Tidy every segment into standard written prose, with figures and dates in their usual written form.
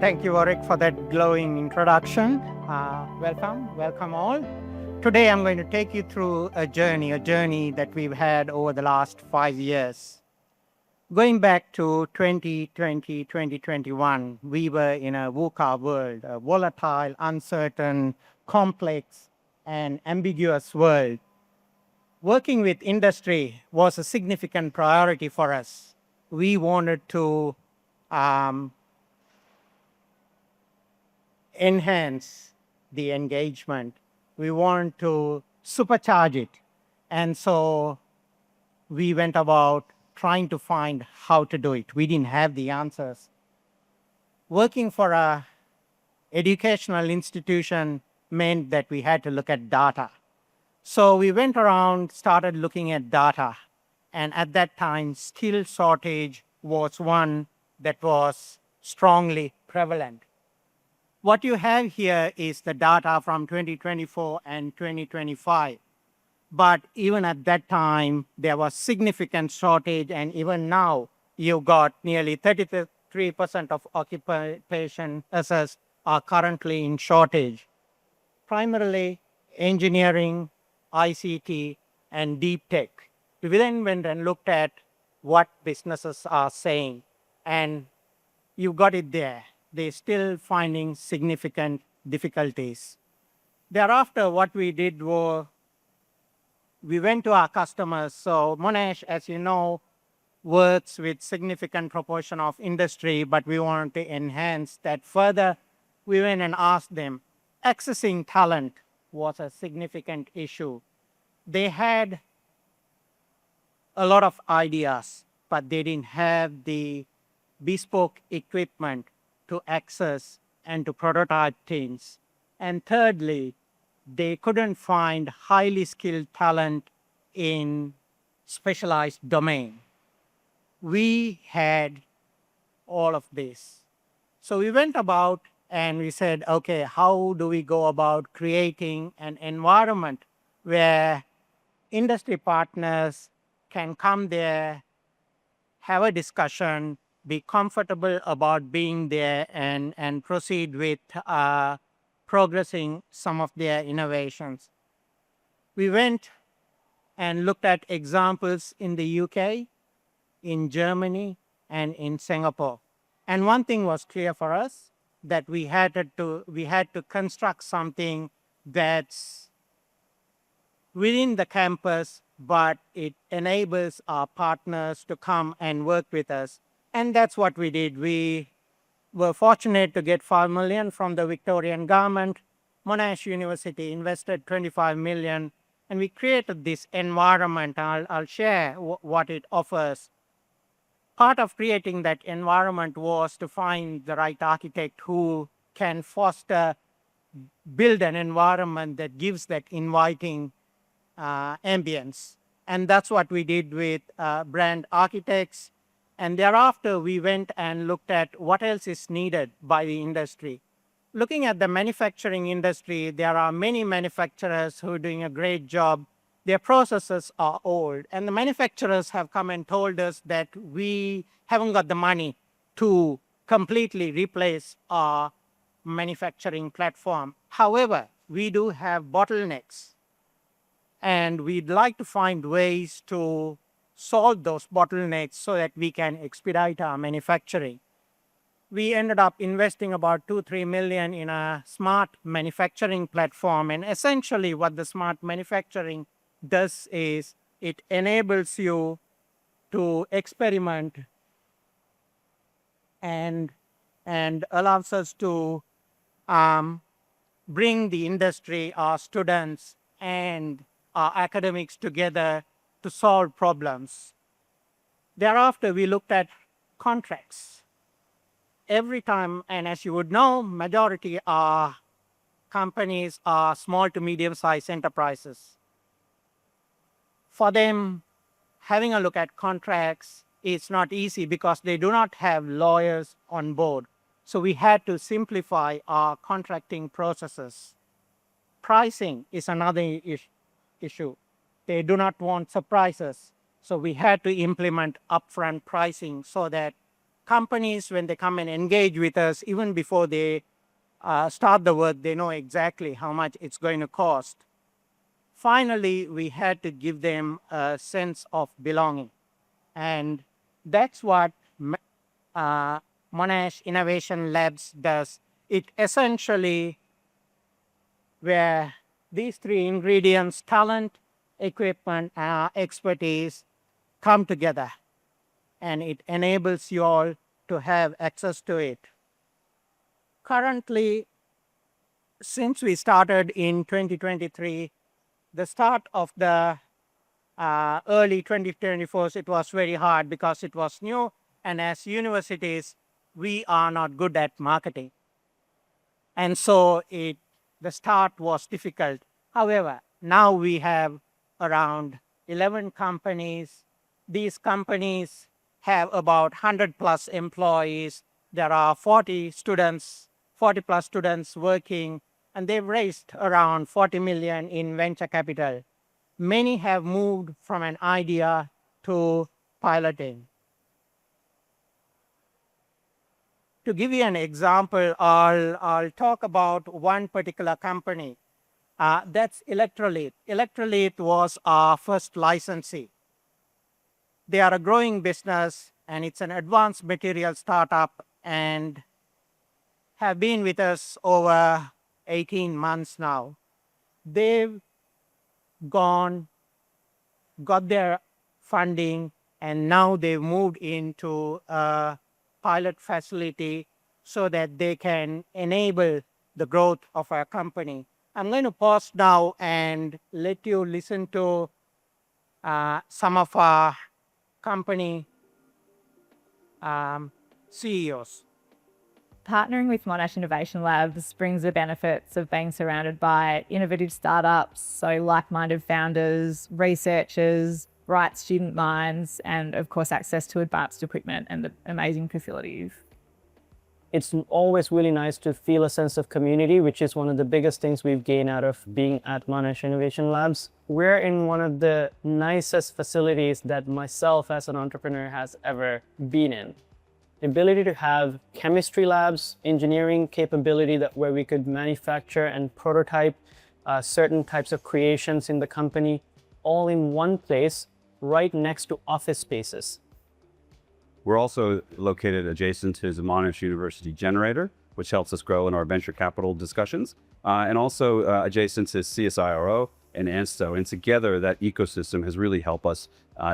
Thank you, Warwick, for that glowing introduction. Welcome all. Today, I'm going to take you through a journey that we've had over the last 5 years. Going back to 2020, 2021, we were in a VUCA world, a volatile, uncertain, complex, and ambiguous world. Working with industry was a significant priority for us. We wanted to enhance the engagement. We want to supercharge it. And so we went about trying to find how to do it. We didn't have the answers. Working for an educational institution meant that we had to look at data. So we went around, started looking at data. And at that time, skill shortage was one that was strongly prevalent. What you have here is the data from 2024 and 2025. But even at that time, there was significant shortage, and even now, you've got nearly 33% of occupation assets are currently in shortage. Primarily engineering, ICT, and deep tech. We then went and looked at what businesses are saying, and you got it there. They're still finding significant difficulties. Thereafter, what we did was we went to our customers. So Monash, as you know, works with significant proportion of industry, but we wanted to enhance that further. We went and asked them. Accessing talent was a significant issue. They had a lot of ideas, but they didn't have the bespoke equipment to access and to prototype things. And thirdly, they couldn't find highly skilled talent in specialized domain. We had all of this. So we went about and we said, okay, how do we go about creating an environment where industry partners can come there, have a discussion, be comfortable about being there, and proceed with progressing some of their innovations. We went and looked at examples in the UK, in Germany, and in Singapore. And one thing was clear for us, that we had to construct something that's within the campus, but it enables our partners to come and work with us. And that's what we did. We were fortunate to get 5 million from the Victorian government. Monash University invested 25 million, and we created this environment. I'll share what it offers. Part of creating that environment was to find the right architect who can build an environment that gives that inviting ambience. And that's what we did with brand architects. And thereafter, we went and looked at what else is needed by the industry. Looking at the manufacturing industry, there are many manufacturers who are doing a great job. Their processes are old. And the manufacturers have come and told us that we haven't got the money to completely replace our manufacturing platform. However, we do have bottlenecks. And we'd like to find ways to solve those bottlenecks so that we can expedite our manufacturing. We ended up investing about 2-3 million in a smart manufacturing platform. And essentially what the smart manufacturing does is it enables you to experiment and allows us to bring the industry, our students, and our academics together to solve problems. Thereafter, we looked at contracts. Every time, and as you would know, majority of companies are small to medium-sized enterprises. For them, having a look at contracts is not easy because they do not have lawyers on board. So we had to simplify our contracting processes. Pricing is another issue. They do not want surprises. So we had to implement upfront pricing so that companies, when they come and engage with us, even before they start the work, they know exactly how much it's going to cost. Finally, we had to give them a sense of belonging. And that's what Monash Innovation Labs does. It essentially, where these three ingredients, talent, equipment, expertise, come together. And it enables you all to have access to it. Currently, since we started in 2023, the start of the early 2024s, it was very hard because it was new. And as universities, we are not good at marketing. And so the start was difficult. However, now we have around 11 companies. These companies have about 100 plus employees. There are 40 plus students working, and they've raised around 40 million in venture capital. Many have moved from an idea to piloting. To give you an example, I'll talk about one particular company. That's Electrolyte. Electrolyte was our first licensee. They are a growing business, and it's an advanced material startup, and have been with us over 18 months now. They've got their funding, and now they've moved into a pilot facility so that they can enable the growth of our company. I'm going to pause now and let you listen to some of our company CEOs. Partnering with Monash Innovation Labs brings the benefits of being surrounded by innovative startups, so like-minded founders, researchers, bright student minds, and of course access to advanced equipment and amazing facilities. It's always really nice to feel a sense of community, which is one of the biggest things we've gained out of being at Monash Innovation Labs. We're in one of the nicest facilities that myself as an entrepreneur has ever been in. The ability to have chemistry labs, engineering capability where we could manufacture and prototype certain types of creations in the company, all in one place, right next to office spaces. We're also located adjacent to the Monash University generator, which helps us grow in our venture capital discussions, and also adjacent to CSIRO and ANSTO. And together, that ecosystem has really helped us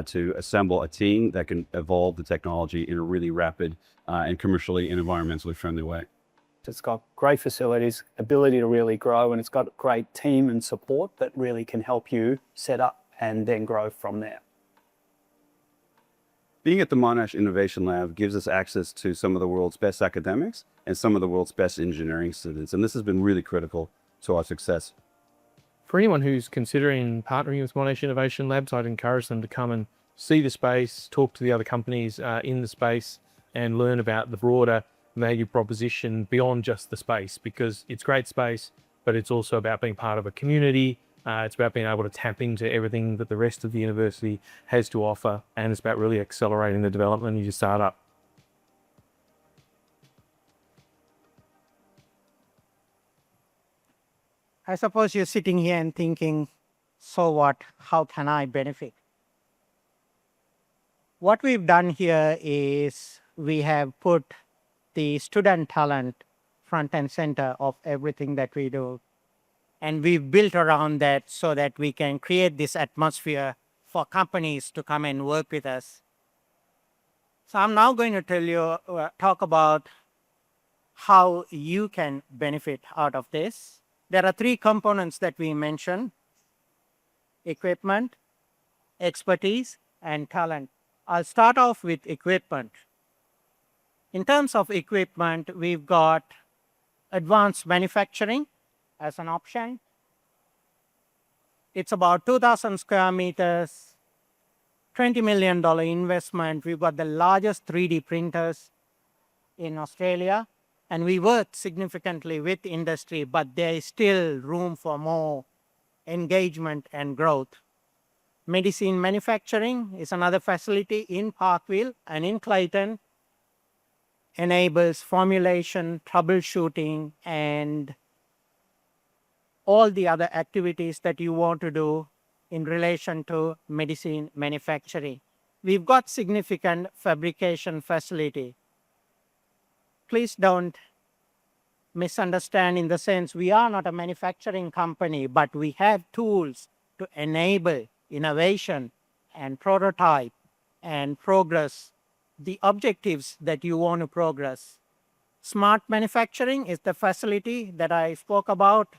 to assemble a team that can evolve the technology in a really rapid and commercially and environmentally friendly way. It's got great facilities, ability to really grow, and it's got a great team and support that really can help you set up and then grow from there. Being at the Monash Innovation Lab gives us access to some of the world's best academics and some of the world's best engineering students, and this has been really critical to our success. For anyone who's considering partnering with Monash Innovation Labs, I'd encourage them to come and see the space, talk to the other companies in the space, and learn about the broader value proposition beyond just the space, because it's great space, but it's also about being part of a community. It's about being able to tap into everything that the rest of the university has to offer, and it's about really accelerating the development of your startup. I suppose you're sitting here and thinking, so what? How can I benefit? What we've done here is we have put the student talent front and center of everything that we do. And we've built around that so that we can create this atmosphere for companies to come and work with us. So I'm now going to talk about how you can benefit out of this. There are three components that we mentioned: equipment, expertise, and talent. I'll start off with equipment. In terms of equipment, we've got advanced manufacturing as an option. It's about 2,000 square meters, $20 million investment. We've got the largest 3D printers in Australia, and we work significantly with industry, but there is still room for more engagement and growth. Medicine manufacturing is another facility in Parkville and in Clayton. enables formulation, troubleshooting, and all the other activities that you want to do in relation to medicine manufacturing. We've got significant fabrication facility. Please don't misunderstand in the sense we are not a manufacturing company, but we have tools to enable innovation and prototype and progress the objectives that you want to progress. Smart manufacturing is the facility that I spoke about.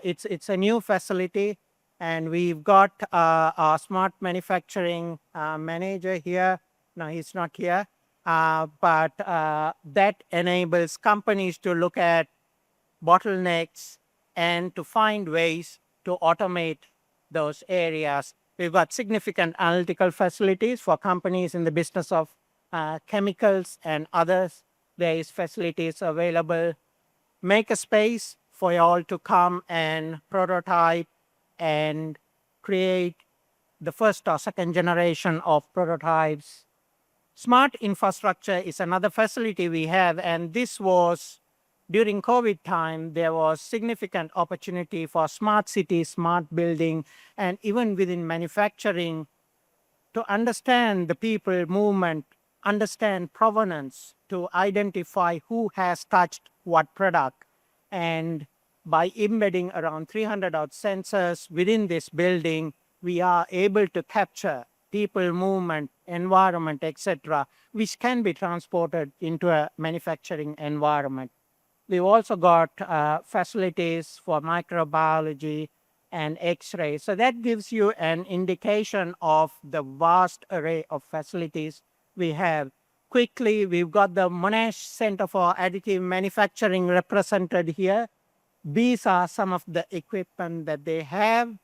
It's a new facility, and we've got our smart manufacturing manager here. No, he's not here. But that enables companies to look at bottlenecks and to find ways to automate those areas. We've got significant analytical facilities for companies in the business of chemicals and others. There is facilities available. Make a space for you all to come and prototype and create the first or second generation of prototypes. Smart infrastructure is another facility we have, and this was during COVID time. There was significant opportunity for smart cities, smart building, and even within manufacturing to understand the people movement, understand provenance, to identify who has touched what product. And by embedding around 300 odd sensors within this building, we are able to capture people movement, environment, etc., which can be transported into a manufacturing environment. We've also got facilities for microbiology and X-ray. So that gives you an indication of the vast array of facilities we have. Quickly, we've got the Monash Center for Additive Manufacturing represented here. These are some of the equipment that they have.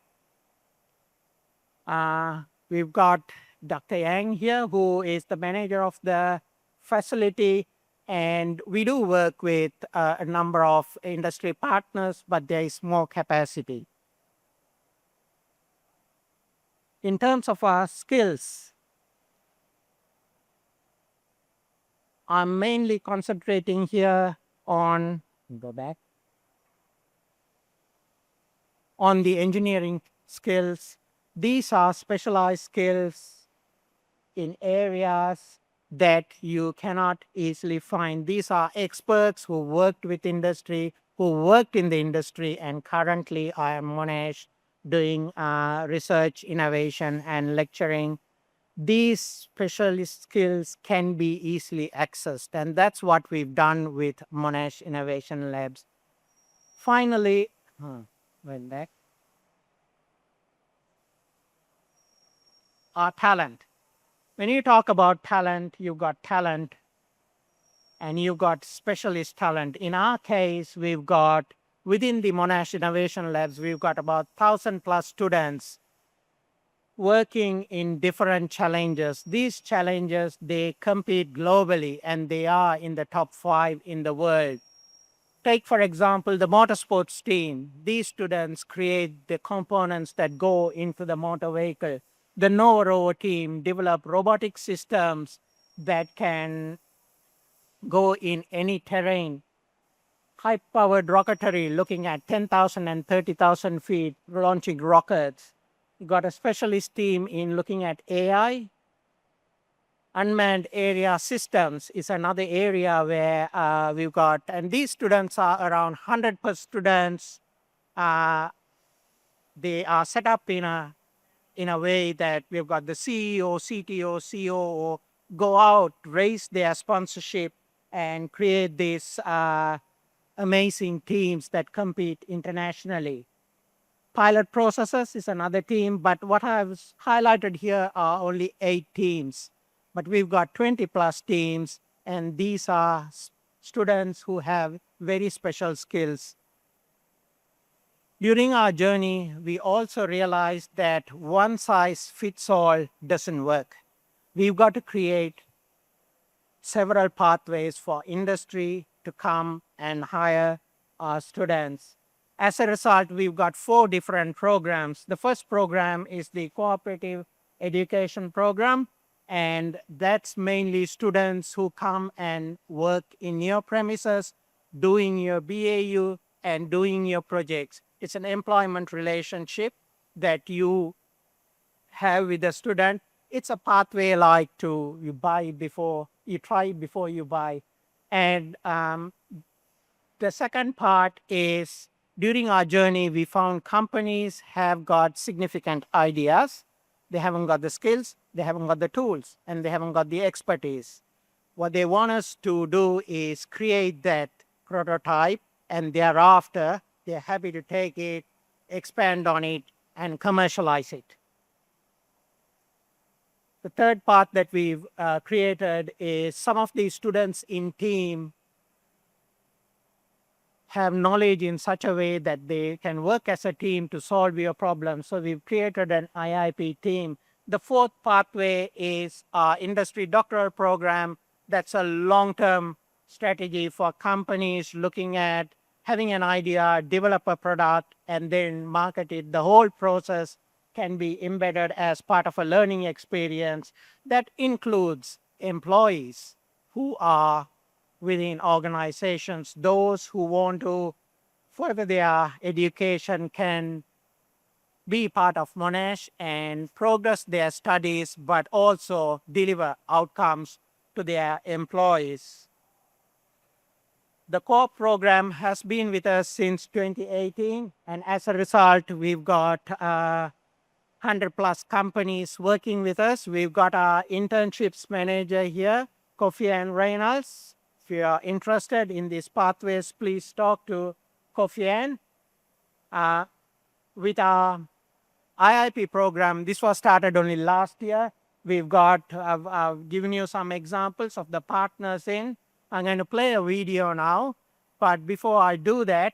We've got Dr. Yang here, who is the manager of the facility, and we do work with a number of industry partners, but there is more capacity. In terms of our skills, I'm mainly concentrating here on, go back, on the engineering skills. These are specialized skills in areas that you cannot easily find. These are experts who worked with industry, who worked in the industry, and currently I am Monash doing research, innovation, and lecturing. These specialist skills can be easily accessed, and that's what we've done with Monash Innovation Labs. Finally, went back. Our talent. When you talk about talent, you've got talent and you've got specialist talent. In our case, we've got, within the Monash Innovation Labs, we've got about 1,000+ students working in different challenges. These challenges, they compete globally and they are in the top 5 in the world. Take, for example, the motorsports team. These students create the components that go into the motor vehicle. The Novo team develop robotic systems that can go in any terrain. High-powered rocketry, looking at 10,000 and 30,000 feet, launching rockets. You got a specialist team in looking at AI. Unmanned area systems is another area where we've got, and these students are around 100 per students. They are set up in a way that we've got the CEO, CTO, COO go out, raise their sponsorship, and create these amazing teams that compete internationally. Pilot processes is another team, but what I've highlighted here are only 8 teams. But we've got 20+ teams, and these are students who have very special skills. During our journey, we also realized that one size fits all doesn't work. We've got to create several pathways for industry to come and hire our students. As a result, we've got 4 different programs. The first program is the Cooperative Education Program. And that's mainly students who come and work in your premises, doing your BAU and doing your projects. It's an employment relationship that you have with the student. It's a pathway like to you buy before you try before you buy. And the second part is during our journey, we found companies have got significant ideas. They haven't got the skills, they haven't got the tools, and they haven't got the expertise. What they want us to do is create that prototype, and thereafter, they're happy to take it, expand on it, and commercialize it. The third part that we've created is some of these students in team have knowledge in such a way that they can work as a team to solve your problems. So we've created an IIP team. The fourth pathway is our industry doctoral program. That's a long-term strategy for companies looking at having an idea, develop a product, and then market it. The whole process can be embedded as part of a learning experience that includes employees who are within organizations. Those who want to further their education can be part of Monash and progress their studies, but also deliver outcomes to their employees. The core program has been with us since 2018, and as a result, we've got 100 plus companies working with us. We've got our internships manager here, Kofi Ann Reynolds. If you are interested in these pathways, please talk to Kofi Ann. With our IIP program, this was started only last year. We've got, I've given you some examples of the partners in. I'm going to play a video now, but before I do that,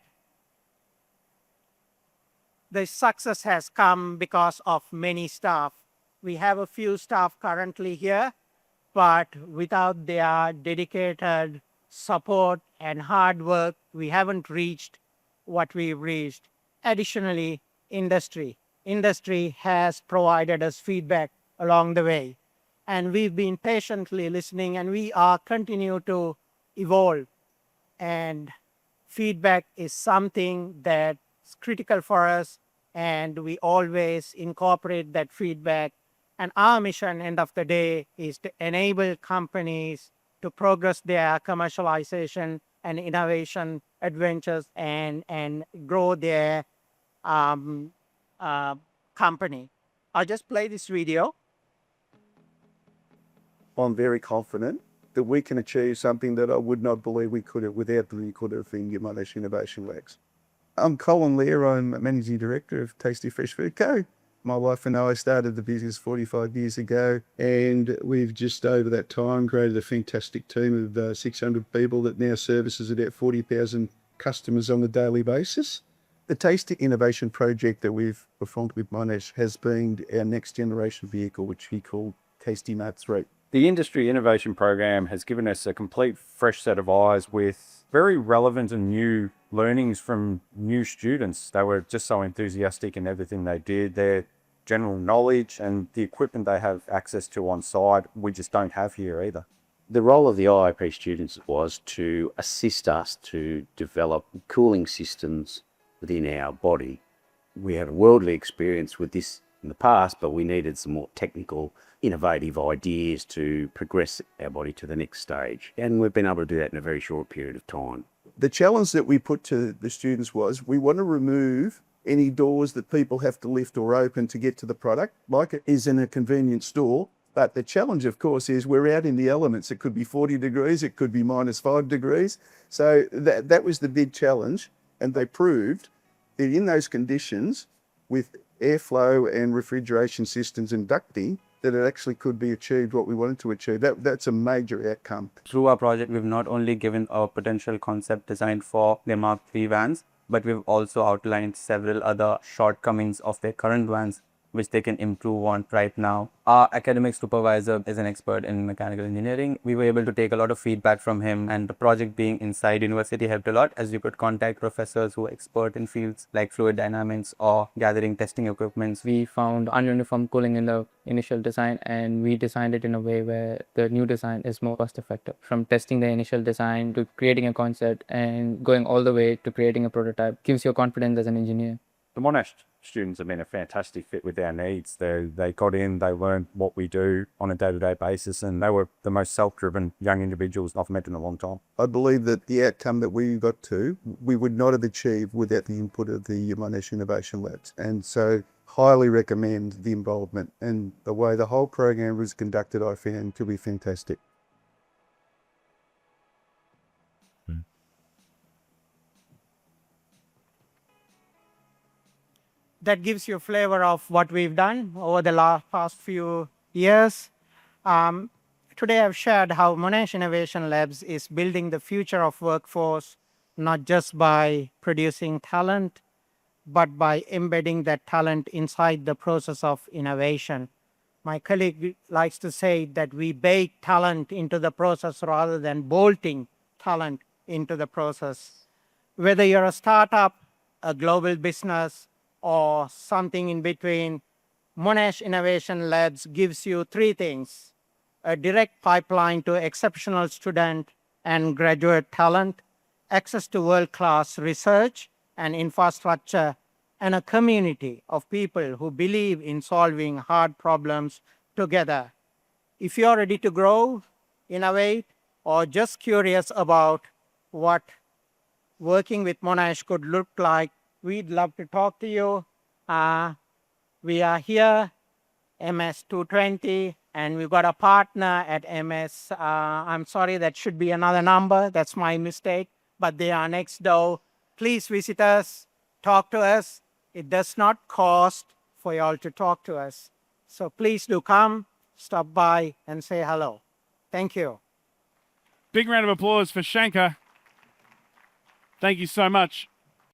the success has come because of many staff. We have a few staff currently here, but without their dedicated support and hard work, we haven't reached what we've reached. Additionally, industry has provided us feedback along the way, and we've been patiently listening, and we are continue to evolve. And feedback is something that's critical for us, and we always incorporate that feedback. And our mission, end of the day, is to enable companies to progress their commercialization and innovation adventures and grow their company. I'll just play this video. I'm very confident that we can achieve something that I would not believe we could have without the input of the Monash Innovation Labs. I'm Colin Lear, I'm Managing Director of Tasty Fresh Food Co. My wife and I started the business 45 years ago, and we've just over that time created a fantastic team of 600 people that now services about 40,000 customers on a daily basis. The Tasty Innovation Project that we've performed with Monash has been our next generation vehicle, which we call Tasty Mart 3. The Industry Innovation Program has given us a complete fresh set of eyes with very relevant and new learnings from new students. They were just so enthusiastic in everything they did. Their general knowledge and the equipment they have access to on site, we just don't have here either. The role of the IIP students was to assist us to develop cooling systems within our body. We had a worldly experience with this in the past, but we needed some more technical, innovative ideas to progress our body to the next stage. And we've been able to do that in a very short period of time. The challenge that we put to the students was we want to remove any doors that people have to lift or open to get to the product, like it is in a convenience store. But the challenge, of course, is we're out in the elements. It could be 40 degrees, it could be -5 degrees. So that was the big challenge. And they proved that in those conditions, with airflow and refrigeration systems and ducting, that it actually could be achieved what we wanted to achieve. That's a major outcome. Through our project, we've not only given a potential concept design for their Mark III vans, but we've also outlined several other shortcomings of their current vans. which they can improve on right now. Our academic supervisor is an expert in mechanical engineering. We were able to take a lot of feedback from him, and the project being inside university helped a lot, as you could contact professors who are expert in fields like fluid dynamics or gathering testing equipments. We found ununiform cooling in the initial design, and we designed it in a way where the new design is more cost effective. From testing the initial design to creating a concept and going all the way to creating a prototype gives you confidence as an engineer. The Monash students have been a fantastic fit with our needs. They got in, they learned what we do on a day-to-day basis, and they were the most self-driven young individuals I've met in a long time. I believe that the outcome that we got to, we would not have achieved without the input of the Monash Innovation Labs. And so highly recommend the involvement, and the way the whole program was conducted I found to be fantastic. That gives you a flavor of what we've done over the past few years. Today I've shared how Monash Innovation Labs is building the future of workforce, not just by producing talent, but by embedding that talent inside the process of innovation. My colleague likes to say that we bake talent into the process rather than bolting talent into the process. Whether you're a startup, a global business, or something in between, Monash Innovation Labs gives you three things: a direct pipeline to exceptional student and graduate talent, access to world-class research and infrastructure, and a community of people who believe in solving hard problems together. If you're ready to grow, innovate, or just curious about what working with Monash could look like, we'd love to talk to you. We are here, MS 220, and we've got a partner at MS. I'm sorry, that should be another number. That's my mistake, but they are next door. Please visit us, talk to us. It does not cost for y'all to talk to us. So please do come, stop by, and say hello. Thank you. Big round of applause for Shankar. Thank you so much.